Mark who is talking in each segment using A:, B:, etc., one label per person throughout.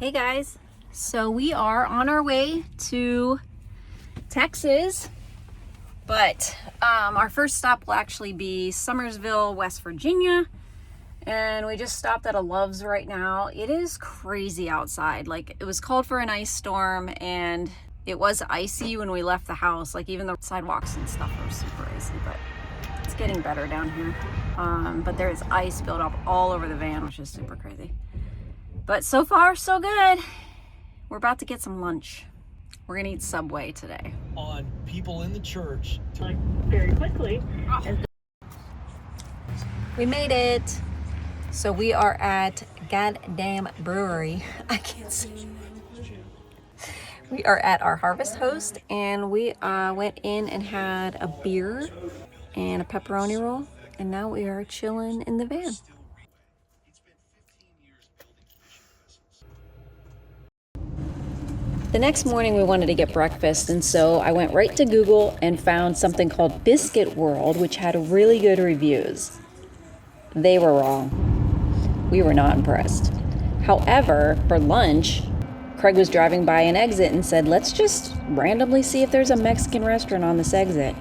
A: Hey guys, so we are on our way to Texas, but our first stop will actually be Summersville, West Virginia, and we just stopped at a Love's right now. It is crazy outside. Like, it was called for an ice storm and it was icy when we left the house. Like, even the sidewalks and stuff were super icy, but it's getting better down here. But there's ice built up all over the van, which is super crazy. But so far, so good. We're about to get some lunch. We're gonna eat Subway today.
B: On people in the church.
C: Very quickly.
A: Oh. We made it. So we are at Goddamn Brewery. I can't see. We are at our Harvest Host, and we went in and had a beer and a pepperoni roll, and now we are chilling in the van. The next morning we wanted to get breakfast, and so I went right to Google and found something called Biscuit World, which had really good reviews. They were wrong. We were not impressed. However, for lunch, Craig was driving by an exit and said, let's just randomly see if there's a Mexican restaurant on this exit.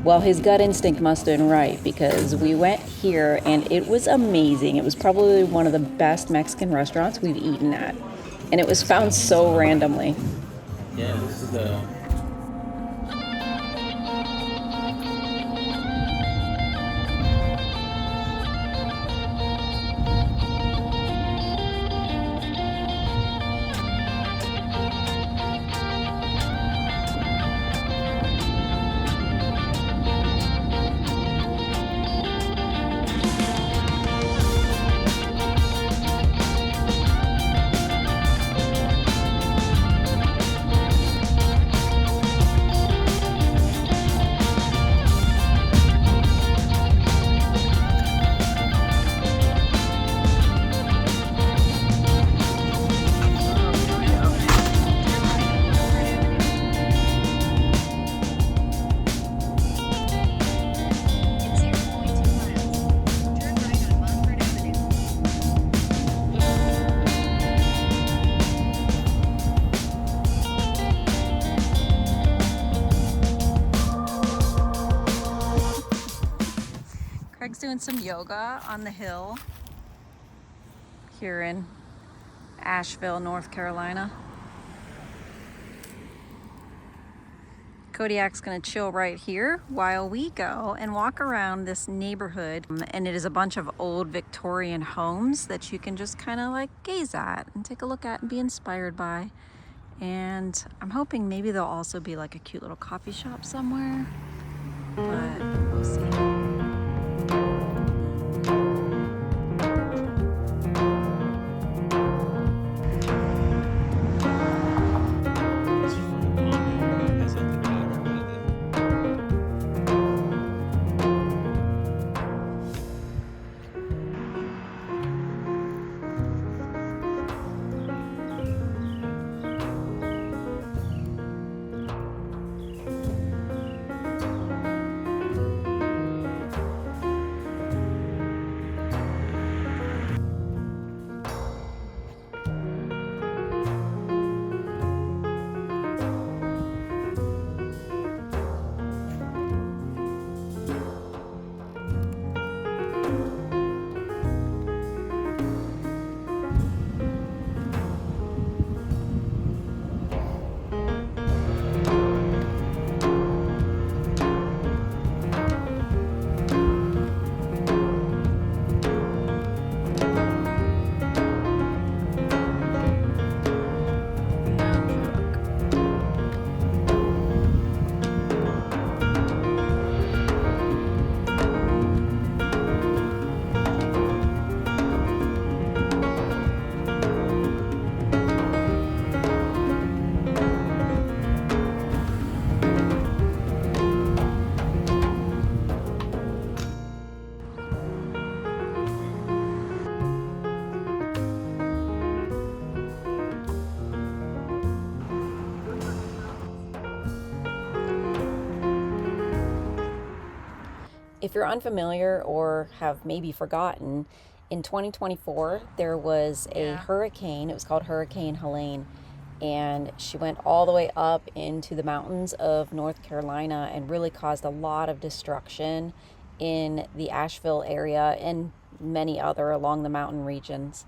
A: Well, his gut instinct must have been right, because we went here and it was amazing. It was probably one of the best Mexican restaurants we've eaten at. And it was found so randomly.
B: Yeah, this is the...
A: Craig's doing some yoga on the hill here in Asheville, North Carolina. Kodiak's gonna chill right here while we go and walk around this neighborhood. And it is a bunch of old Victorian homes that you can just kind of like gaze at and take a look at and be inspired by. And I'm hoping maybe there'll also be like a cute little coffee shop somewhere, but we'll see. If you're unfamiliar or have maybe forgotten, In 2024, there was a hurricane. It was called Hurricane Helene. And she went all the way up into the mountains of North Carolina and really caused a lot of destruction in the Asheville area and many other along the mountain regions.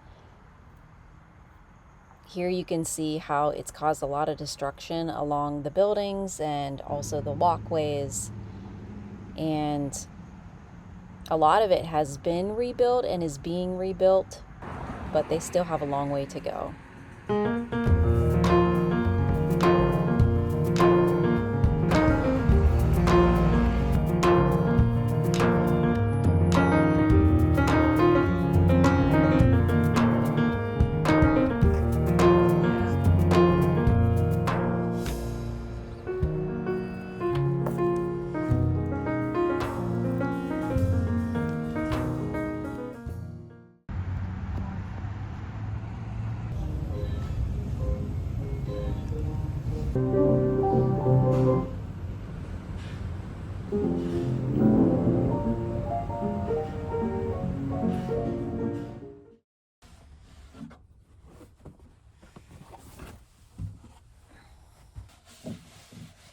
A: Here you can see how it's caused a lot of destruction along the buildings and also the walkways. And a lot of it has been rebuilt and is being rebuilt, but they still have a long way to go.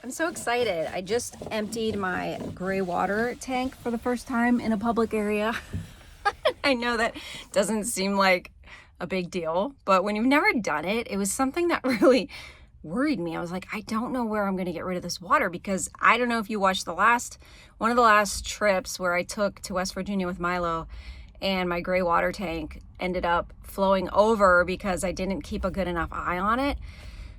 A: I'm so excited. I just emptied my gray water tank for the first time in a public area. I know that doesn't seem like a big deal, but when you've never done it, it was something that really worried me. I was like, I don't know where I'm going to get rid of this water, because I don't know if you watched one of the last trips where I took to West Virginia with Milo, and my gray water tank ended up flowing over because I didn't keep a good enough eye on it.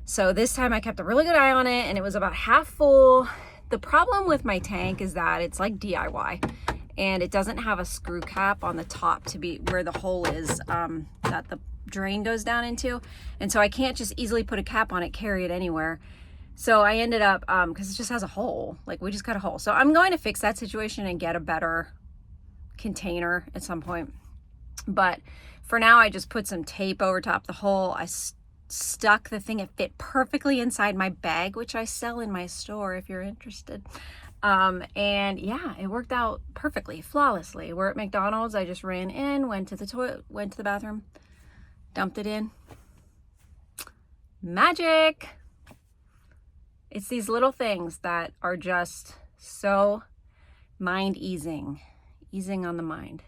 A: So this time I kept a really good eye on it, and it was about half full. The problem with my tank is that it's like DIY, and it doesn't have a screw cap on the top to be where the hole is that the drain goes down into. And so I can't just easily put a cap on it, carry it anywhere. So I ended up, because it just has a hole, like we just got a hole. So I'm going to fix that situation and get a better container at some point. But for now, I just put some tape over top the hole. I stuck the thing. It fit perfectly inside my bag, which I sell in my store if you're interested. And yeah, it worked out perfectly, flawlessly. We're at McDonald's. I just ran in, went to the toilet, went to the bathroom, dumped it in. Magic. It's these little things that are just so mind easing on the mind.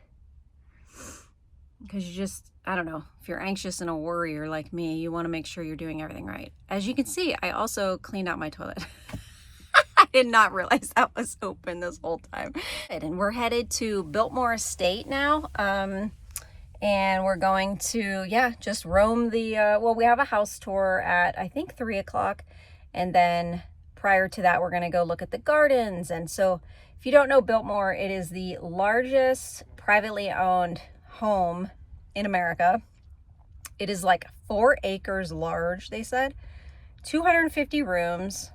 A: Because you just, I don't know, if you're anxious and a worrier like me, you want to make sure you're doing everything right. As you can see, I also cleaned out my toilet. I did not realize that was open this whole time. And we're headed to Biltmore Estate now. And we're going to, just roam the, we have a house tour at, I think, 3 o'clock. And then prior to that, we're going to go look at the gardens. And so if you don't know Biltmore, it is the largest privately owned home in America. It is like 4 acres large, they said, 250 rooms.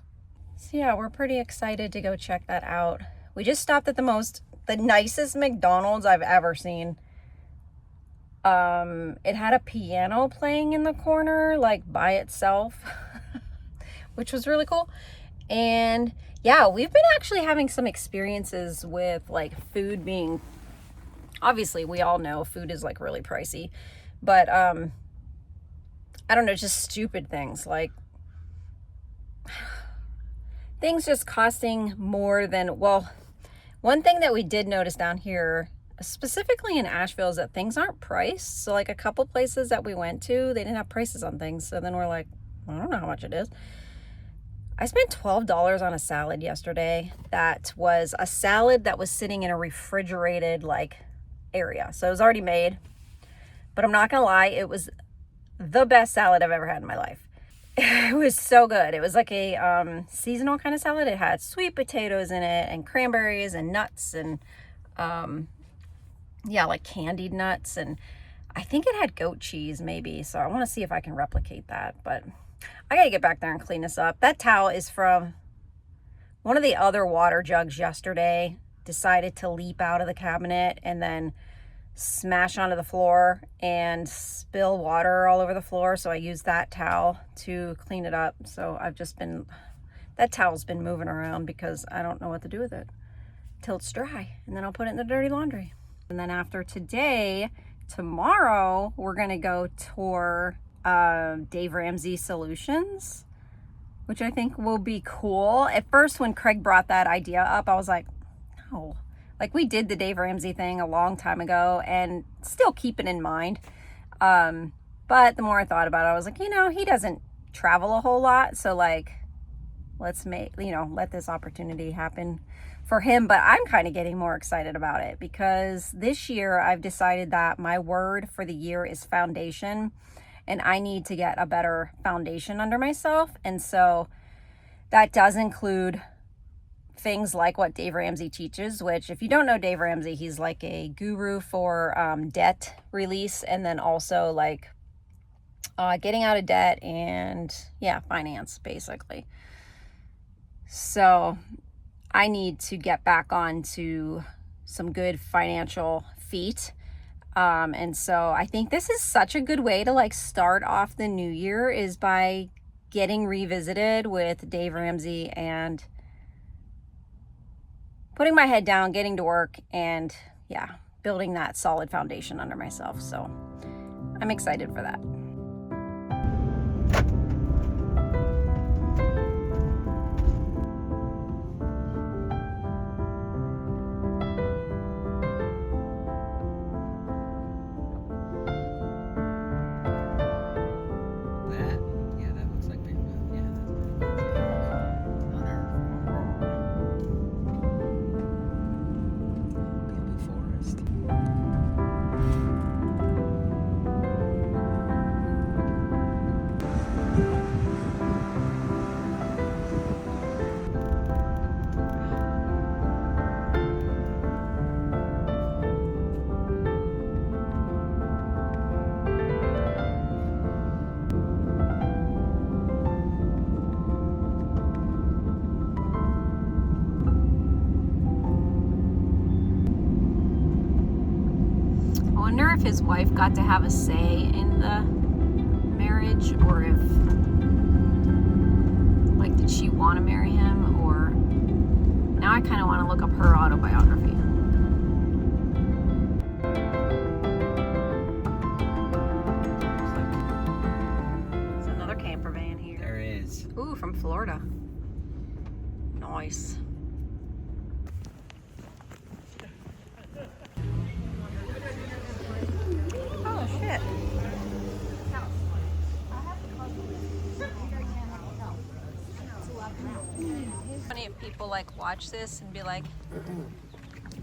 A: So yeah, we're pretty excited to go check that out. We just stopped at the nicest McDonald's I've ever seen. It had a piano playing in the corner, like by itself, which was really cool. And yeah, we've been actually having some experiences with like food being, obviously we all know food is like really pricey, but I don't know, just stupid things like things just costing more than, one thing that we did notice down here, specifically in Asheville, is that things aren't priced. So like a couple places that we went to, they didn't have prices on things. So then we're like, I don't know how much it is. I spent $12 on a salad yesterday. That was a salad that was sitting in a refrigerated like area. So it was already made, but I'm not gonna lie, it was the best salad I've ever had in my life. It was so good. It was like a seasonal kind of salad. It had sweet potatoes in it and cranberries and nuts and like candied nuts, and I think it had goat cheese maybe. So I want to see if I can replicate that, but I gotta get back there and clean this up. That towel is from one of the other water jugs yesterday. Decided to leap out of the cabinet and then smash onto the floor and spill water all over the floor. So I used that towel to clean it up. So that towel's been moving around because I don't know what to do with it till it's dry. And then I'll put it in the dirty laundry. And then after today, tomorrow we're gonna go tour Dave Ramsey Solutions, which I think will be cool. At first, when Craig brought that idea up, I was like, no. Like, we did the Dave Ramsey thing a long time ago and still keep it in mind. But the more I thought about it, I was like, he doesn't travel a whole lot. So, like, let's let this opportunity happen for him. But I'm kind of getting more excited about it because this year I've decided that my word for the year is foundation. And I need to get a better foundation under myself. And so that does include things like what Dave Ramsey teaches, which, if you don't know Dave Ramsey, he's like a guru for debt release, and then also like getting out of debt and finance, basically. So I need to get back onto some good financial feet. And so I think this is such a good way to like start off the new year, is by getting revisited with Dave Ramsey and putting my head down, getting to work, and building that solid foundation under myself. So I'm excited for that. If his wife got to have a say in the marriage, or if, like, did she want to marry him, or now I kind of want to look up her autobiography. There's another camper van here.
B: There is.
A: Ooh, from Florida. Nice. Shit. Funny if people like watch this and be like,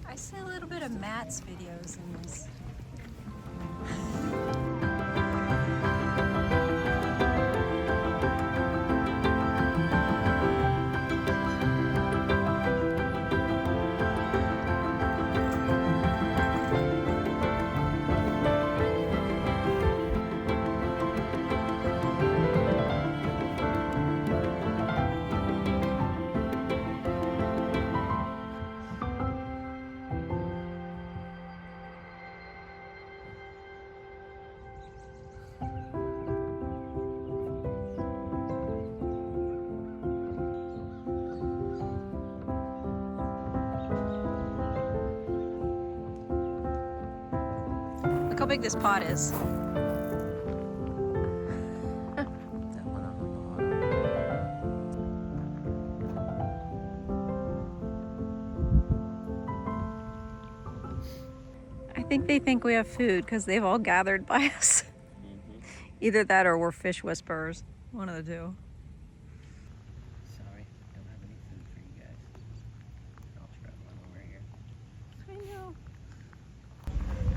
A: I see a little bit of Matt's videos in this. Look how big this pot is. I think they think we have food because they've all gathered by us. Either that or we're fish whisperers. One of the two.
B: Sorry, I don't have any food for you guys. I'll try one over here.
A: I know.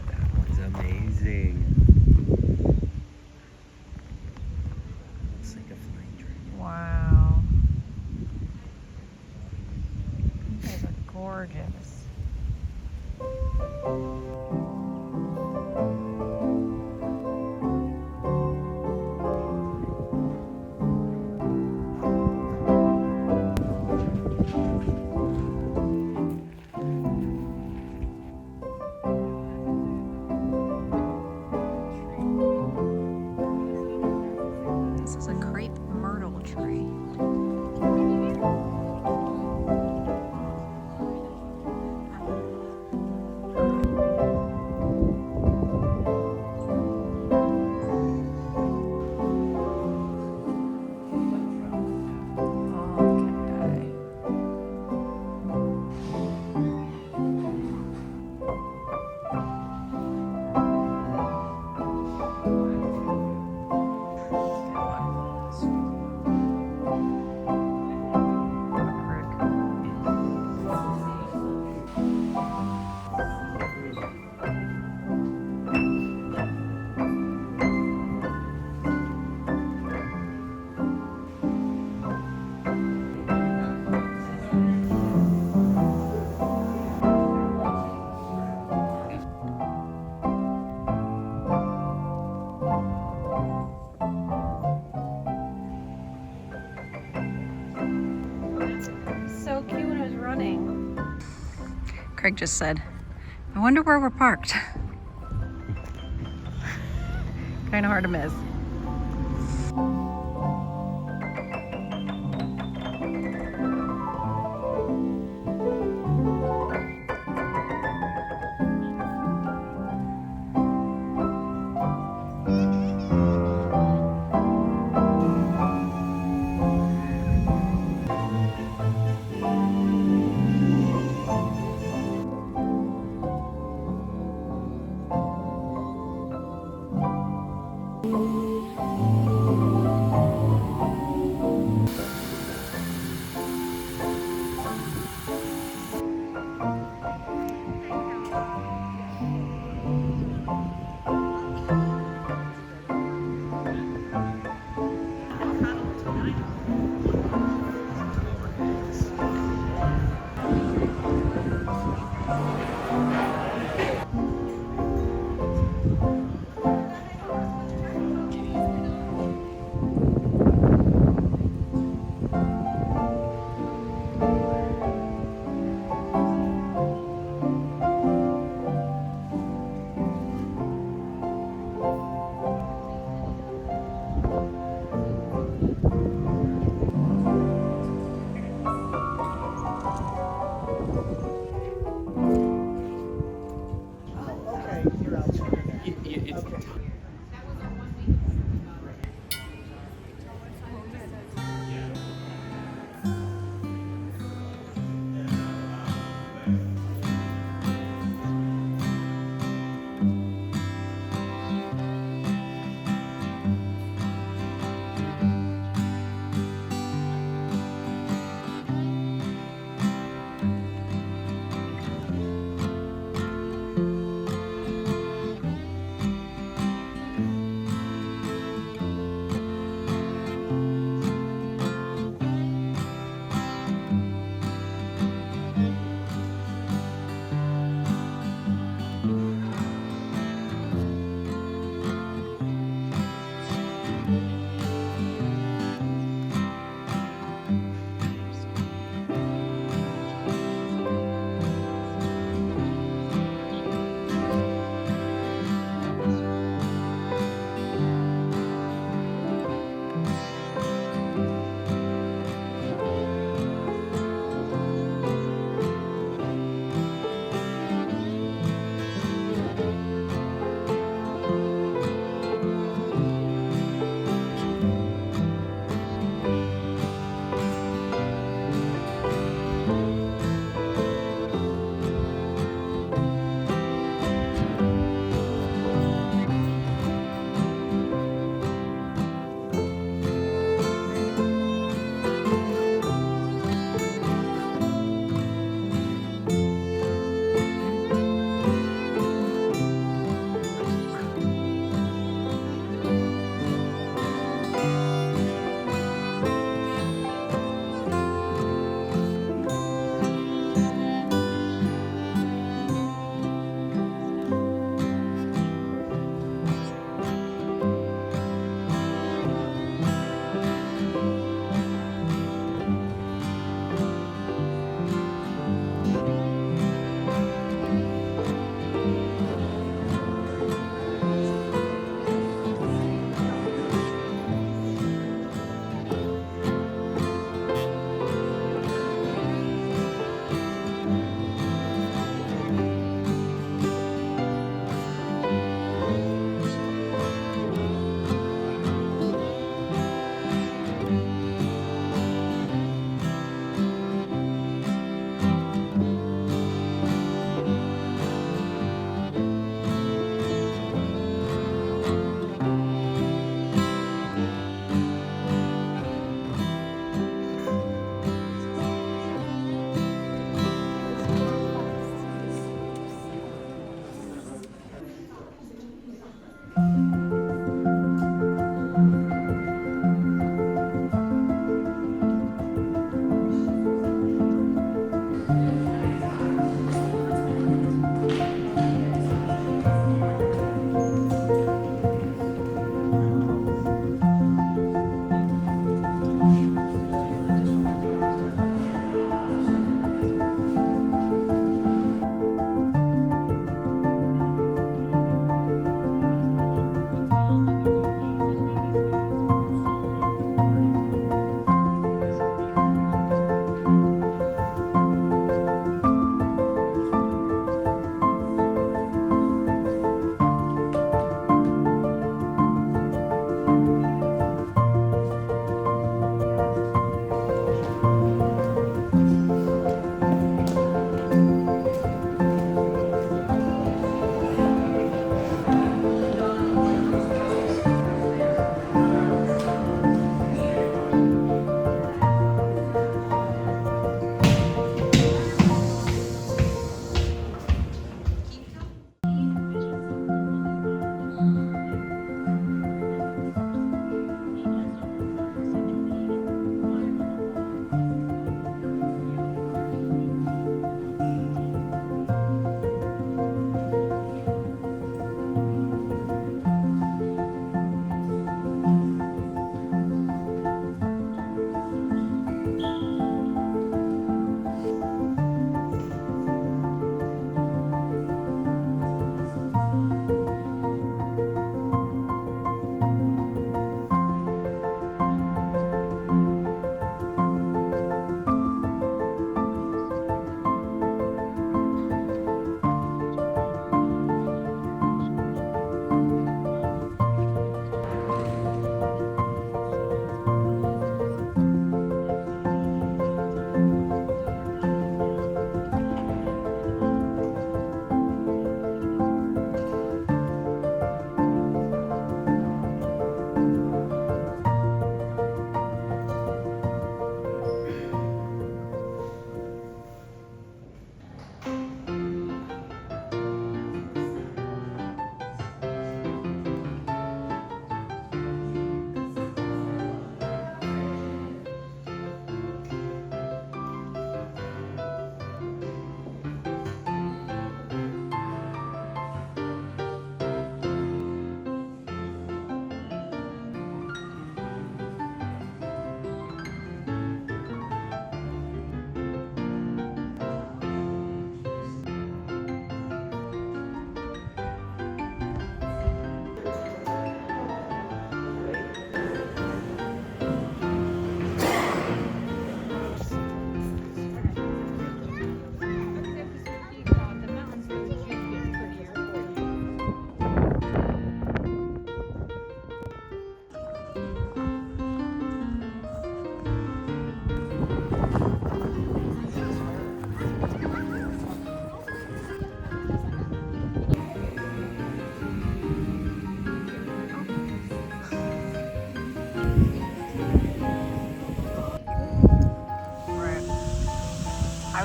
B: That one's amazing. Looks like a flying dragon.
A: Wow. Those are gorgeous. Craig just said. I wonder where we're parked. Kind of hard to miss.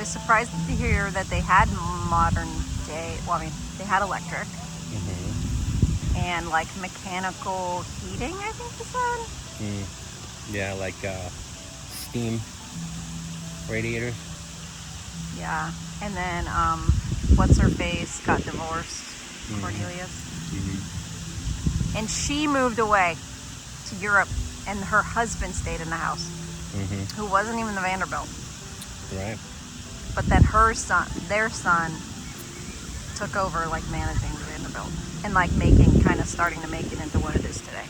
A: was surprised to hear that they had modern day, well, I mean, they had electric and like mechanical heating, I think you said.
B: Yeah, like steam radiators.
A: Yeah. And then, what's her face got divorced, Cornelius. And she moved away to Europe, and her husband stayed in the house, who wasn't even the Vanderbilt.
B: Right.
A: But then their son, took over like managing the Vanderbilt and like starting to make it into what it is today.